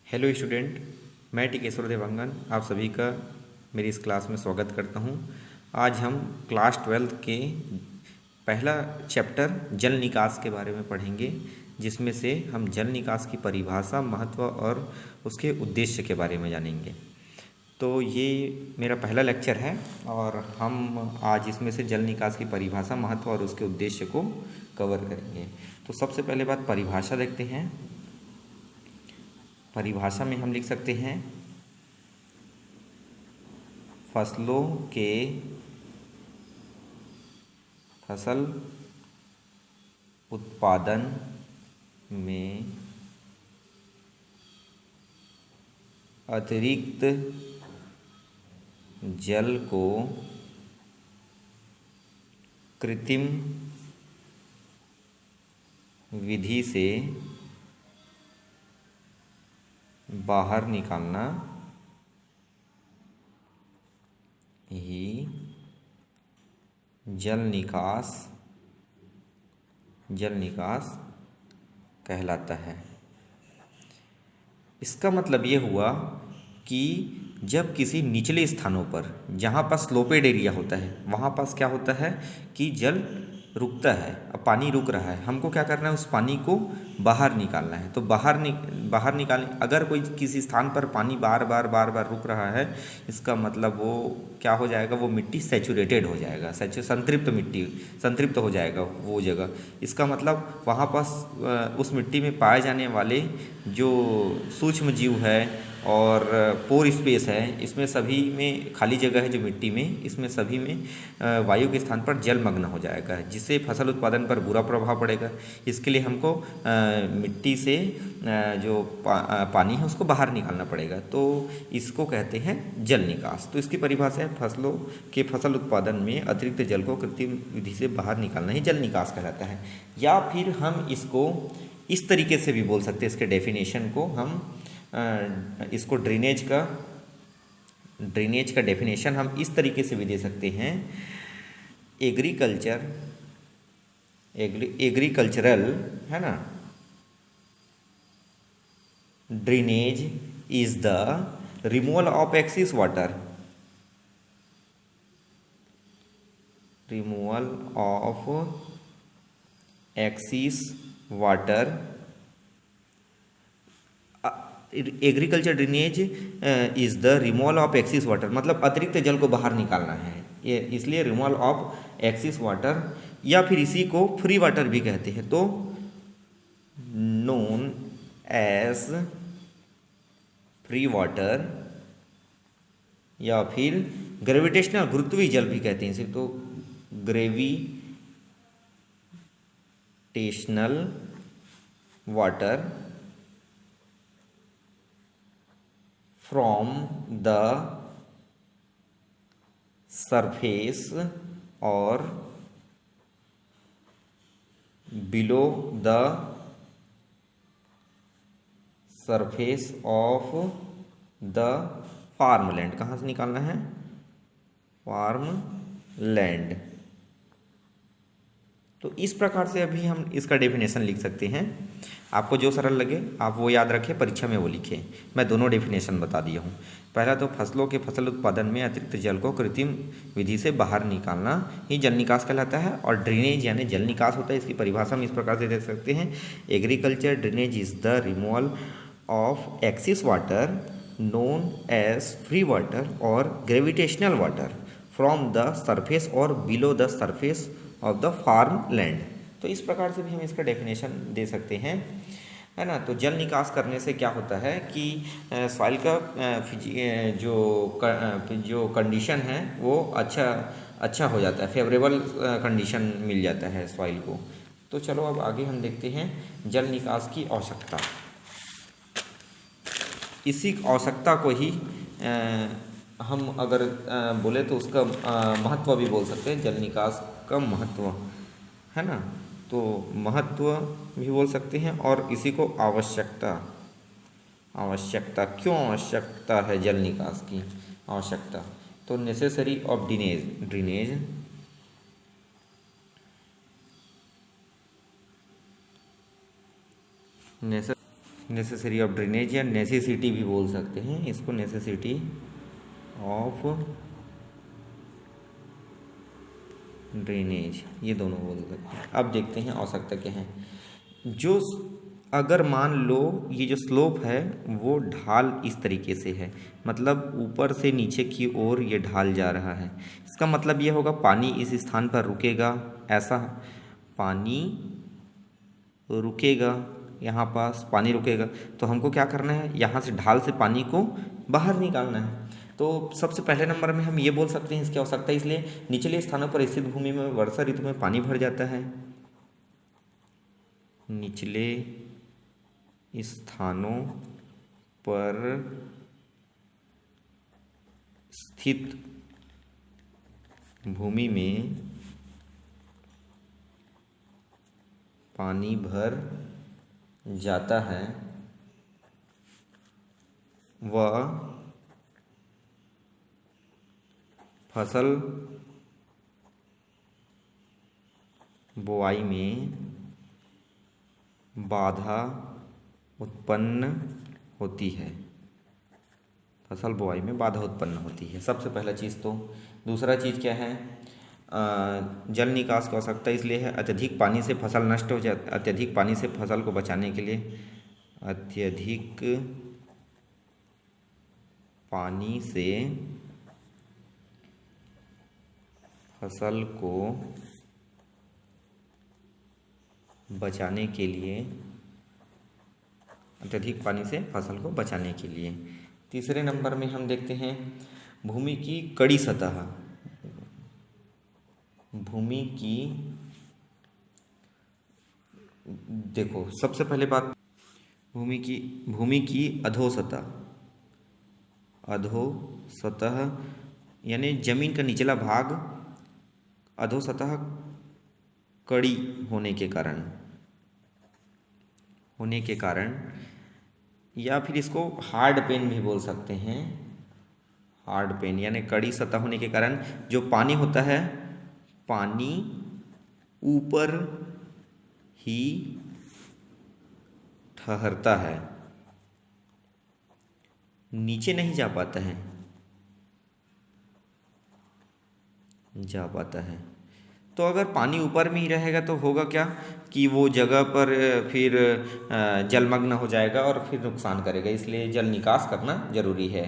Hello student, मैं टिकेश्वर देवांगन आप सभी का मेरी इस क्लास में स्वागत करता हूं। आज हम क्लास 12 के पहला चैप्टर जल निकास के बारे में पढ़ेंगे, जिसमें से हम जल निकास की परिभाषा, महत्व और उसके उद्देश्य के बारे में जानेंगे। तो ये मेरा पहला लेक्चर है और हम आज इसमें से जल निकास की परिभाषा, महत्व और उसके उद्देश्य को कवर करेंगे। तो सबसे पहले बात परिभाषा देखते हैं। परिभाषा में हम लिख सकते हैं फसल उत्पादन में अतिरिक्त जल को कृत्रिम विधि से बाहर निकालना ही जल निकास कहलाता है। इसका मतलब ये हुआ कि जब किसी निचले स्थानों पर, जहाँ पर स्लोपेड एरिया होता है, वहाँ पास क्या होता है कि जल रुकता है। अब पानी रुक रहा है, हमको क्या करना है, उस पानी को बाहर निकालना है। तो बाहर निकालने, अगर कोई किसी स्थान पर पानी बार बार रुक रहा है, इसका मतलब वो क्या हो जाएगा, वो मिट्टी सैचुरेटेड हो जाएगा, संतृप्त हो जाएगा वो जगह। इसका मतलब वहाँ पास उस मिट्टी में पाए जाने वाले जो सूक्ष्म जीव है और पोर स्पेस है, इसमें सभी में खाली जगह है जो मिट्टी में, इसमें सभी में वायु के स्थान पर जलमग्न हो जाएगा, जिससे फसल उत्पादन पर बुरा प्रभाव पड़ेगा। इसके लिए हमको मिट्टी से जो पानी है उसको बाहर निकालना पड़ेगा। तो इसको कहते हैं जल निकास। तो इसकी परिभाषा है फसल उत्पादन में अतिरिक्त जल को कृत्रिम विधि से बाहर निकालना ही जल निकास कहलाता है। या फिर हम इसको इस तरीके से भी बोल सकते हैं, इसके डेफिनेशन को हम इसको ड्रेनेज का डेफिनेशन हम इस तरीके से भी दे सकते हैं। एग्रीकल्चरल है ना, drainage is the removal of excess water. Agriculture drainage is the removal of excess water, मतलब अतिरिक्त जल को बाहर निकालना है, ये इसलिए रिमूवल ऑफ एक्सेस वाटर, या फिर इसी को फ्री वाटर भी कहते हैं, तो नोन एज फ्री वाटर, या फिर ग्रेविटेशनल गुरुत्वीय जल भी कहते हैं इसे, तो gravitational water from the surface or below the surface of the farmland। कहाँ से निकालना है, फार्मलैंड। तो इस प्रकार से अभी हम इसका डेफिनेशन लिख सकते हैं। आपको जो सरल लगे आप वो याद रखें, परीक्षा में वो लिखें। मैं दोनों डेफिनेशन बता दिया हूँ। पहला तो फसल उत्पादन में अतिरिक्त जल को कृत्रिम विधि से बाहर निकालना ही जल निकास कहलाता है। और ड्रेनेज यानी जल निकास होता है, इसकी परिभाषा हम इस प्रकार से देख सकते हैं। Agriculture drainage is the removal of excess water known as free water और gravitational water from the surface और below the surface of the farm land. तो इस प्रकार से भी हम इसका डेफिनेशन दे सकते हैं, है ना। तो जल निकास करने से क्या होता है कि सॉइल का जो कंडीशन है वो अच्छा हो जाता है, फेवरेबल कंडीशन मिल जाता है सॉइल को। तो चलो अब आगे हम देखते हैं जल निकास की आवश्यकता। इसी आवश्यकता को ही हम अगर बोले तो उसका महत्व भी बोल सकते हैं। जल निकास का महत्व, है ना, तो महत्व भी बोल सकते हैं। और इसी को आवश्यकता क्यों आवश्यकता है जल निकास की आवश्यकता, तो necessary of drainage necessary of drainage या नेसेसिटी भी बोल सकते हैं इसको, नेसेसिटी ऑफ ड्रेनेज, ये दोनों बोल सकते हैं। अब देखते हैं आवश्यकता क्या है। जो अगर मान लो ये जो स्लोप है वो ढाल इस तरीके से है, मतलब ऊपर से नीचे की ओर ये ढाल जा रहा है, इसका मतलब ये होगा पानी इस स्थान पर रुकेगा, ऐसा पानी रुकेगा, यहाँ पास पानी रुकेगा। तो हमको क्या करना है, यहाँ से ढाल से पानी को बाहर निकालना है। तो सबसे पहले नंबर में हम ये बोल सकते हैं इसकी आवश्यकता, इसलिए निचले स्थानों पर स्थित भूमि में वर्षा ऋतु में पानी भर जाता है। निचले स्थानों पर स्थित भूमि में पानी भर जाता है व फसल बुआई में बाधा उत्पन्न होती है। फसल बुआई में बाधा उत्पन्न होती है, सबसे पहला चीज़। तो दूसरा चीज़ क्या है, जल निकास की आवश्यकता इसलिए है अत्यधिक पानी से फसल नष्ट हो जाती, अत्यधिक पानी से फसल को बचाने के लिए, अत्यधिक पानी से फसल को बचाने के लिए, अत्यधिक पानी से फसल को बचाने के लिए। तीसरे नंबर में हम देखते हैं भूमि की कड़ी सतह। भूमि की, देखो सबसे पहले बात, भूमि की अधोसतह, अधोसतह यानी जमीन का निचला भाग अधोसतह कड़ी होने के कारण या फिर इसको हार्ड पेन भी बोल सकते हैं। हार्ड पेन यानी कड़ी सतह होने के कारण जो पानी होता है, पानी ऊपर ही ठहरता है, नीचे नहीं जा पाता है। तो अगर पानी ऊपर में ही रहेगा तो होगा क्या कि वो जगह पर फिर जलमग्न हो जाएगा और फिर नुकसान करेगा, इसलिए जल निकास करना जरूरी है।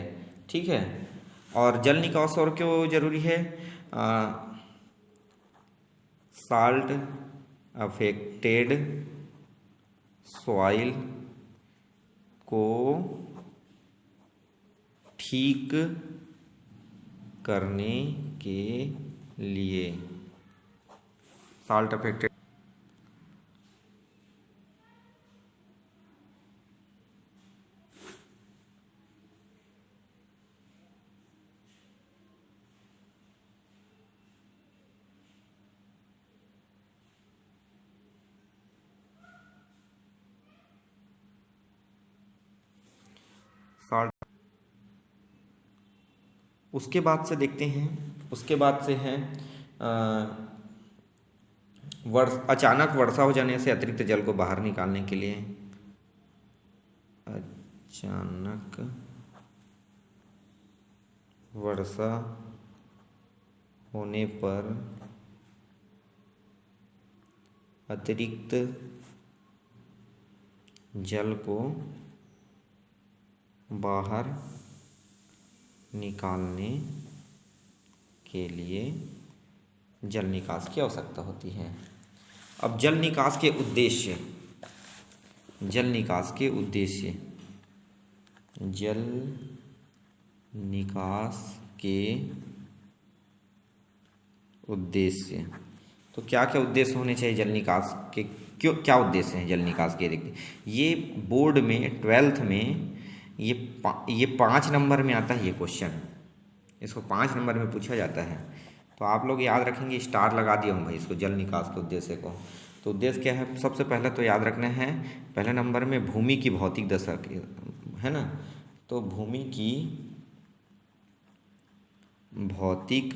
ठीक है, और जल निकास और क्यों जरूरी है, साल्ट अफेक्टेड सॉइल को ठीक करने के लिए, साल्ट अफेक्टेड साल्ट। उसके बाद से देखते हैं, उसके बाद से है अचानक वर्षा हो जाने से अतिरिक्त जल को बाहर निकालने के लिए, अचानक वर्षा होने पर अतिरिक्त जल को बाहर निकालने के लिए जल निकास की आवश्यकता होती है। अब जल निकास के उद्देश्य, जल निकास के उद्देश्य, जल निकास के उद्देश्य, तो क्या क्या उद्देश्य होने चाहिए जल निकास के, क्यों क्या उद्देश्य हैं जल निकास के, देखते ये बोर्ड में 12th में ये 5 नंबर में आता है ये क्वेश्चन, इसको 5 नंबर में पूछा जाता है। तो आप लोग याद रखेंगे, स्टार लगा दिया हूँ भाई इसको, जल निकास के उद्देश्य को। तो उद्देश्य क्या है, सबसे पहले तो याद रखना है, पहले नंबर में भूमि की भौतिक दशा है ना, तो भूमि की भौतिक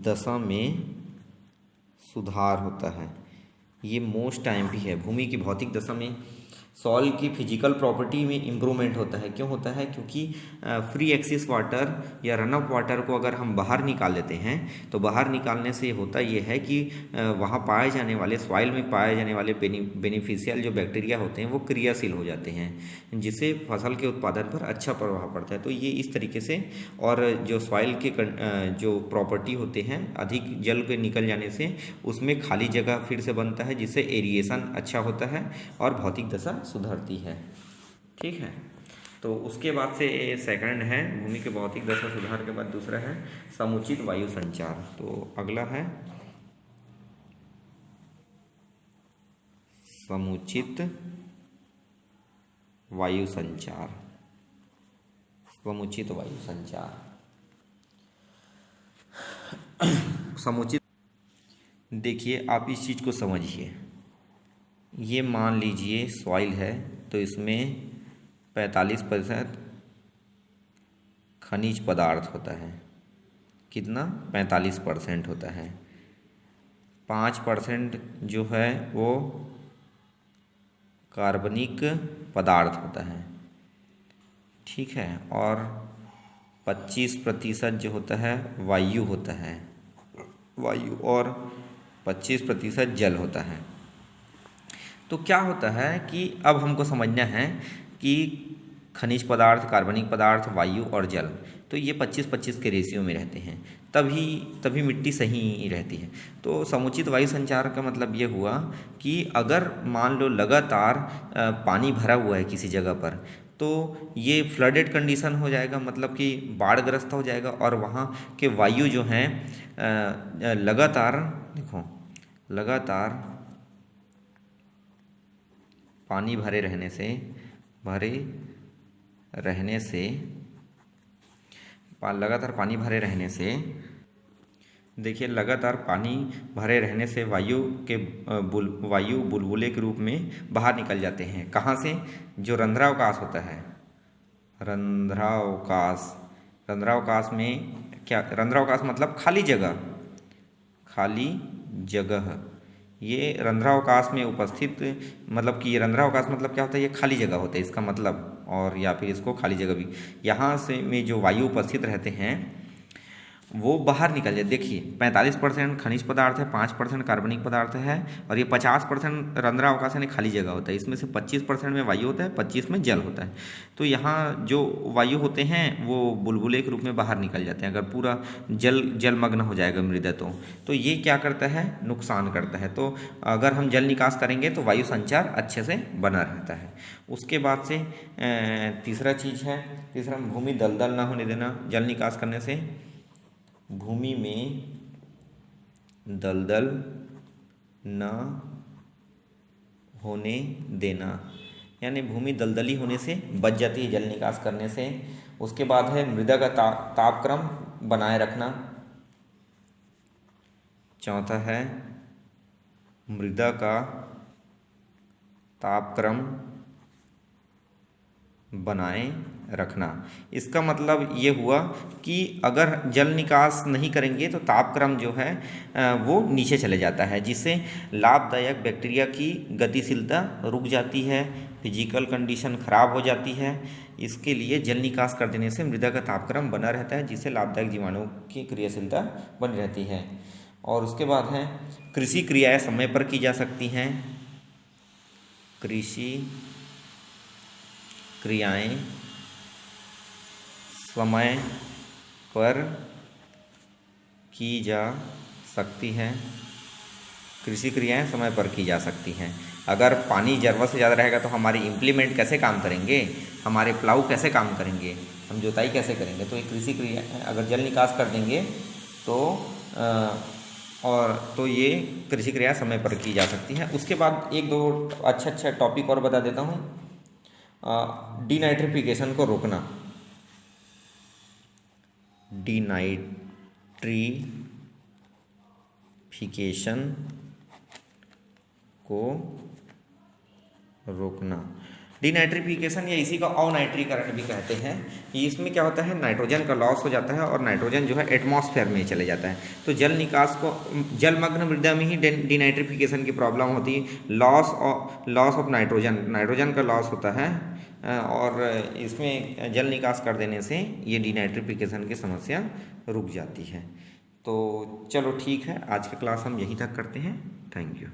दशा में सुधार होता है, ये मोस्ट टाइम भी है। भूमि की भौतिक दशा में सॉइल की फिजिकल प्रॉपर्टी में इम्प्रूवमेंट होता है। क्यों होता है? क्योंकि फ्री एक्सिस वाटर या रन ऑफ वाटर को अगर हम बाहर निकाल लेते हैं तो बाहर निकालने से होता ये है कि वहाँ पाए जाने वाले सॉइल में पाए जाने वाले बेनिफिशियल जो बैक्टीरिया होते हैं वो क्रियाशील हो जाते हैं, जिससे फसल के उत्पादन पर अच्छा प्रभाव पड़ता है। तो ये इस तरीके से, और जो सॉइल के जो प्रॉपर्टी होते हैं अधिक जल के निकल जाने से उसमें खाली जगह फिर से बनता है, जिससे एरिएशन अच्छा होता है और भौतिक दशा सुधरती है। ठीक है, तो उसके बाद से सेकंड है भूमि के भौतिक दशा सुधार के बाद दूसरा है समुचित वायु संचार। तो अगला है समुचित वायु संचार। समुचित वायु संचार, समुचित, देखिए आप इस चीज़ को समझिए। ये मान लीजिए सॉइल है तो इसमें 45% खनिज पदार्थ होता है। कितना? 45% होता है। 5% जो है वो कार्बनिक पदार्थ होता है। ठीक है, और 25% जो होता है वायु होता है, वायु, और 25% जल होता है। तो क्या होता है कि अब हमको समझना है कि खनिज पदार्थ, कार्बनिक पदार्थ, वायु और जल, तो ये 25-25 के रेशियो में रहते हैं, तभी मिट्टी सही रहती है। तो समुचित वायु संचार का मतलब ये हुआ कि अगर मान लो लगातार पानी भरा हुआ है किसी जगह पर, तो ये फ्लडेड कंडीशन हो जाएगा, मतलब कि बाढ़ग्रस्त हो जाएगा, और वहाँ के वायु जो हैं लगातार, देखो, लगातार पानी भरे रहने से देखिए, लगातार पानी भरे रहने से वायु बुलबुले के रूप में बाहर निकल जाते हैं। कहाँ से? जो रंध्रावकाश होता है, रंध्रावकाश में क्या? रंध्रावकाश मतलब खाली जगह। ये रंध्रावकाश में उपस्थित, मतलब कि ये रंध्रावकाश मतलब क्या होता है? ये खाली जगह होता है इसका मतलब, और या फिर इसको खाली जगह भी, यहाँ से में जो वायु उपस्थित रहते हैं वो बाहर निकल जाए। देखिए 45% खनिज पदार्थ है, 5% कार्बनिक पदार्थ है, और ये 50% रंध्रावकाश यानी खाली जगह होता है। इसमें से 25% में वायु होता है, 25 में जल होता है। तो यहाँ जो वायु होते हैं वो बुलबुले के रूप में बाहर निकल जाते हैं। अगर पूरा जलमग्न हो जाएगा मृदा तो ये क्या करता है? नुकसान करता है। तो अगर हम जल निकास करेंगे तो वायु संचार अच्छे से बना रहता है। उसके बाद से तीसरा भूमि दलदल ना होने देना। जल निकास करने से भूमि में दलदल न होने देना, यानी भूमि दलदली होने से बच जाती है जल निकास करने से। उसके बाद है मृदा का तापक्रम बनाए रखना। चौथा है मृदा का तापक्रम बनाए रखना। इसका मतलब ये हुआ कि अगर जल निकास नहीं करेंगे तो तापक्रम जो है वो नीचे चले जाता है, जिससे लाभदायक बैक्टीरिया की गतिशीलता रुक जाती है, फिजिकल कंडीशन खराब हो जाती है। इसके लिए जल निकास कर देने से मृदा का तापक्रम बना रहता है, जिससे लाभदायक जीवाणुओं की क्रियाशीलता बनी रहती है। और उसके बाद है कृषि क्रियाएं समय पर की जा सकती हैं। कृषि क्रियाएं समय पर की जा सकती हैं। कृषि क्रियाएं समय पर की जा सकती हैं। अगर पानी ज़रूरत से ज़्यादा रहेगा तो हमारे इम्प्लीमेंट कैसे काम करेंगे, हमारे प्लाऊ कैसे काम करेंगे, हम जोताई कैसे करेंगे? तो ये कृषि क्रिया, अगर जल निकास कर देंगे तो ये कृषि क्रिया समय पर की जा सकती हैं। उसके बाद एक दो अच्छा टॉपिक और बता देता हूँ। डिनाइट्रिफिकेशन को रोकना। डिनाइट्रिफिकेशन को रोकना। डिनाइट्रिफिकेशन या इसी का अनाइट्रीकरण भी कहते हैं। ये इसमें क्या होता है, नाइट्रोजन का लॉस हो जाता है और नाइट्रोजन जो है एटमॉस्फेयर में चले जाता है। तो जल निकास को, जलमग्न मृदा में ही डिनाइट्रिफिकेशन की प्रॉब्लम होती है। लॉस ऑफ नाइट्रोजन का लॉस होता है और इसमें जल निकास कर देने से ये डिनाइट्रिफिकेशन की समस्या रुक जाती है। तो चलो ठीक है, आज का क्लास हम यहीं तक करते हैं। Thank you.